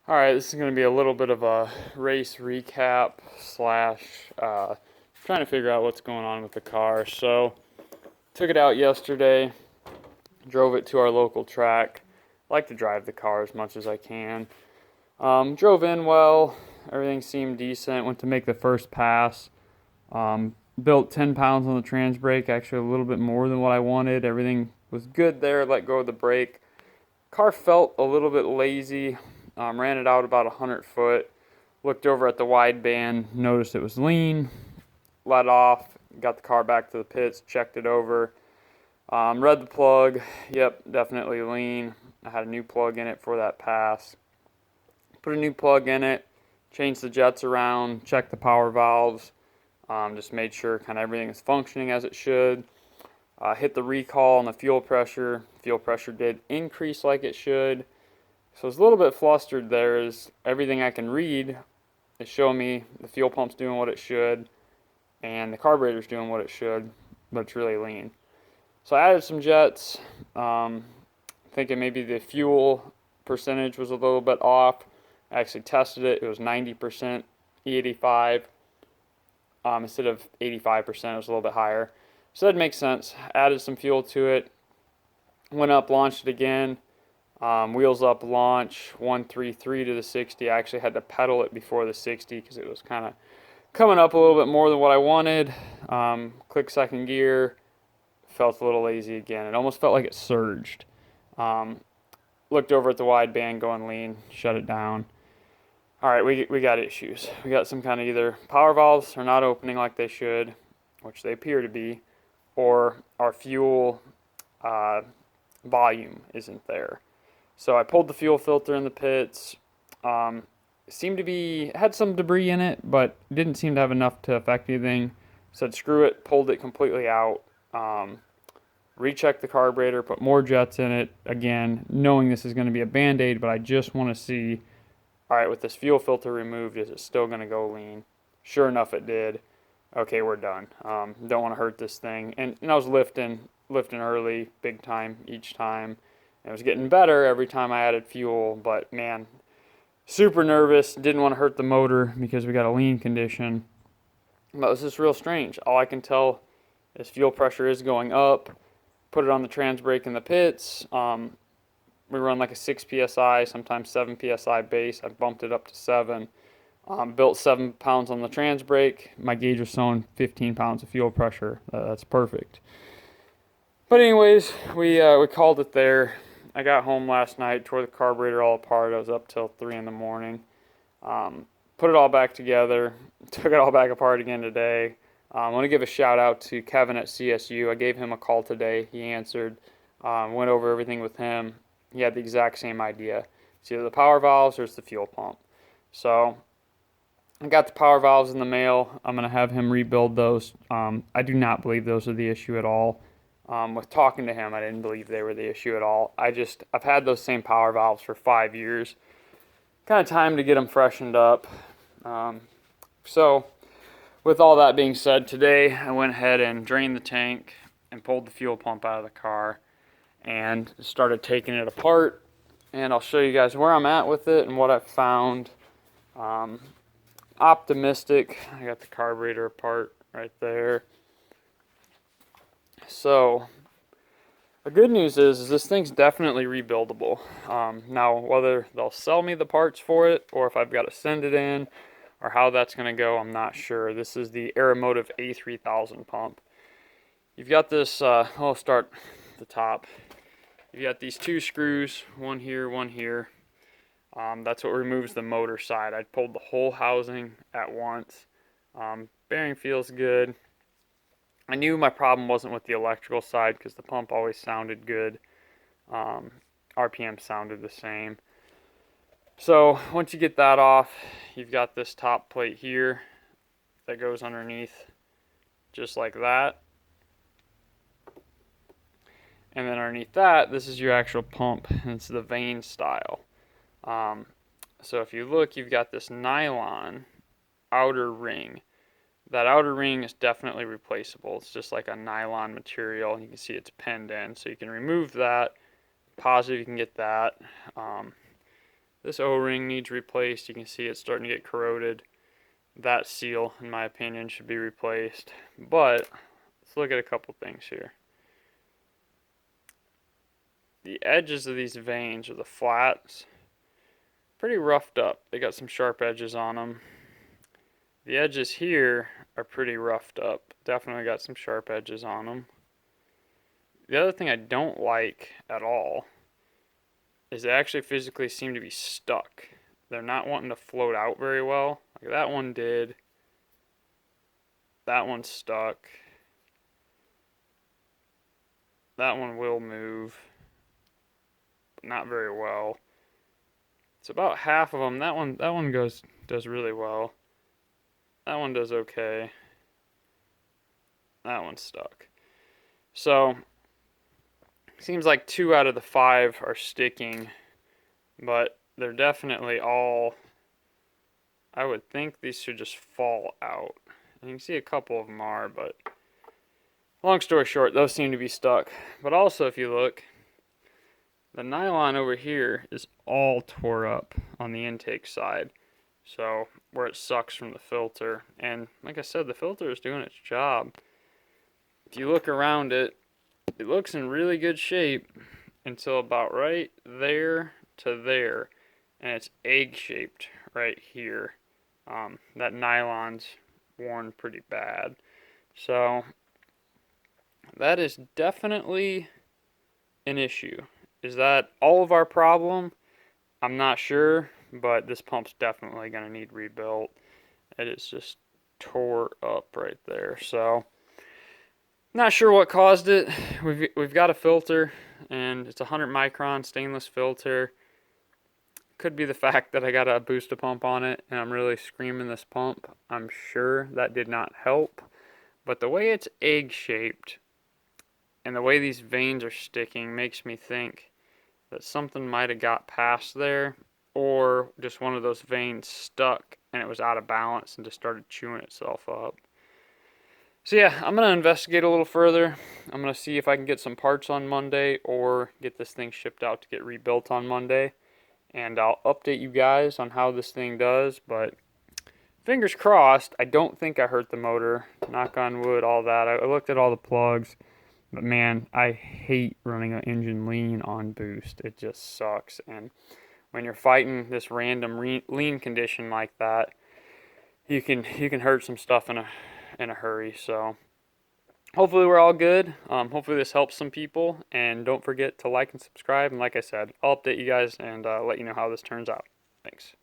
Alright, this is going to be a little bit of a race recap slash trying to figure out what's going on with the car. So, took it out yesterday, drove it to our local track. I like to drive the car as much as I can. Drove in well, everything seemed decent. Went to make the first pass. Built 10 pounds on the trans brake, actually a little bit more than what I wanted. Everything was good there, let go of the brake. Car felt a little bit lazy. Ran it out about 100 foot. Looked over at the wideband, noticed it was lean. Let off, got the car back to the pits, checked it over. Read the plug. Yep, definitely lean. I had a new plug in it for that pass. Put a new plug in it, changed the jets around, checked the power valves. Just made sure kind of everything is functioning as it should. Hit the recall on the fuel pressure. Fuel pressure did increase like it should. So I was a little bit flustered there as everything I can read is showing me the fuel pump's doing what it should and the carburetor's doing what it should, but it's really lean. So I added some jets, thinking maybe the fuel percentage was a little bit off. I actually tested it. It was 90% E85 instead of 85%. It was a little bit higher. So that makes sense. Added some fuel to it. Went up, launched it again. Wheels up, launch 133 to the 60. I actually had to pedal it before the 60 because it was kind of coming up a little bit more than what I wanted. Click second gear. Felt a little lazy again. It almost felt like it surged. Looked over at the wideband going lean, shut it down. All right, we got issues. We got some kind of either power valves are not opening like they should, which they appear to be, or our fuel volume isn't there. So I pulled the fuel filter in the pits. Seemed to be had some debris in it, but didn't seem to have enough to affect anything. Said screw it, pulled it completely out. Rechecked the carburetor, put more jets in it again, knowing this is going to be a band-aid, but I just want to see, all right, with this fuel filter removed, is it still going to go lean? Sure enough, it did. Okay, we're done. Don't want to hurt this thing. And I was lifting early, big time each time. It was getting better every time I added fuel, but man, super nervous. Didn't want to hurt the motor because we got a lean condition. But it was just real strange. All I can tell is fuel pressure is going up. Put it on the trans brake in the pits. We run like a 6 psi, sometimes 7 psi base. I bumped it up to 7. Built 7 pounds on the trans brake. My gauge was showing 15 pounds of fuel pressure. That's perfect. But anyways, we called it there. I got home last night, tore the carburetor all apart. I was up till 3 in the morning. Put it all back together. Took it all back apart again today. I want to give a shout out to Kevin at CSU. I gave him a call today. He answered. Went over everything with him. He had the exact same idea. It's either the power valves or it's the fuel pump. So I got the power valves in the mail. I'm going to have him rebuild those. I do not believe those are the issue at all. With talking to him, I didn't believe they were the issue at all. I've had those same power valves for 5 years. Kind of time to get them freshened up. So with all that being said, today I went ahead and drained the tank and pulled the fuel pump out of the car and started taking it apart. And I'll show you guys where I'm at with it and what I've found. Optimistic. I got the carburetor apart right there. So the good news is this thing's definitely rebuildable. Now, whether they'll sell me the parts for it or if I've got to send it in or how that's going to go, I'm not sure. This is the Aeromotive A3000 pump. You've got this, I'll start at the top. You've got these 2 screws, one here, one here. That's what removes the motor side. I pulled the whole housing at once. Bearing feels good. I knew my problem wasn't with the electrical side because the pump always sounded good. RPM sounded the same. So once you get that off, you've got this top plate here that goes underneath just like that. And then underneath that, this is your actual pump, and it's the vane style. So if you look, you've got this nylon outer ring. That outer ring is definitely replaceable. It's just like a nylon material. You can see it's pinned in, so you can remove that. Positive you can get that. This O-ring needs replaced. You can see it's starting to get corroded. That seal, in my opinion, should be replaced. But let's look at a couple things here. The edges of these vanes, or the flats, pretty roughed up. They got some sharp edges on them. The edges here are pretty roughed up. Definitely got some sharp edges on them. The other thing I don't like at all is they actually physically seem to be stuck. They're not wanting to float out very well. Like that one did. That one's stuck. That one will move, but not very well. It's about half of them. That one does really well. That one does okay. That one's stuck. So seems like 2 out of the 5 are sticking, but they're definitely all, I would think these should just fall out. And you can see a couple of them are, but long story short, those seem to be stuck. But also, if you look, the nylon over here is all tore up on the intake side. So where it sucks from the filter. And like I said, the filter is doing its job. If you look around it, it looks in really good shape until about right there to there. And it's egg-shaped right here. That nylon's worn pretty bad. So that is definitely an issue. Is that all of our problem? I'm not sure, but this pump's definitely going to need rebuilt. It is just tore up right there. So not sure what caused it. We've got a filter, and it's a 100 micron stainless filter. Could be the fact that I got a booster pump on it, and I'm really screaming this pump. I'm sure that did not help. But the way it's egg-shaped, and the way these vanes are sticking makes me think that something might have got past there, or just one of those vanes stuck and it was out of balance and just started chewing itself up. So yeah, I'm going to investigate a little further. I'm going to see if I can get some parts on Monday or get this thing shipped out to get rebuilt on Monday. And I'll update you guys on how this thing does, but fingers crossed. I don't think I hurt the motor. Knock on wood, all that. I looked at all the plugs. But man, I hate running an engine lean on boost. It just sucks. And when you're fighting this random lean condition like that, you can hurt some stuff in a hurry. So hopefully we're all good. Hopefully this helps some people. And don't forget to like and subscribe. And like I said, I'll update you guys and let you know how this turns out. Thanks.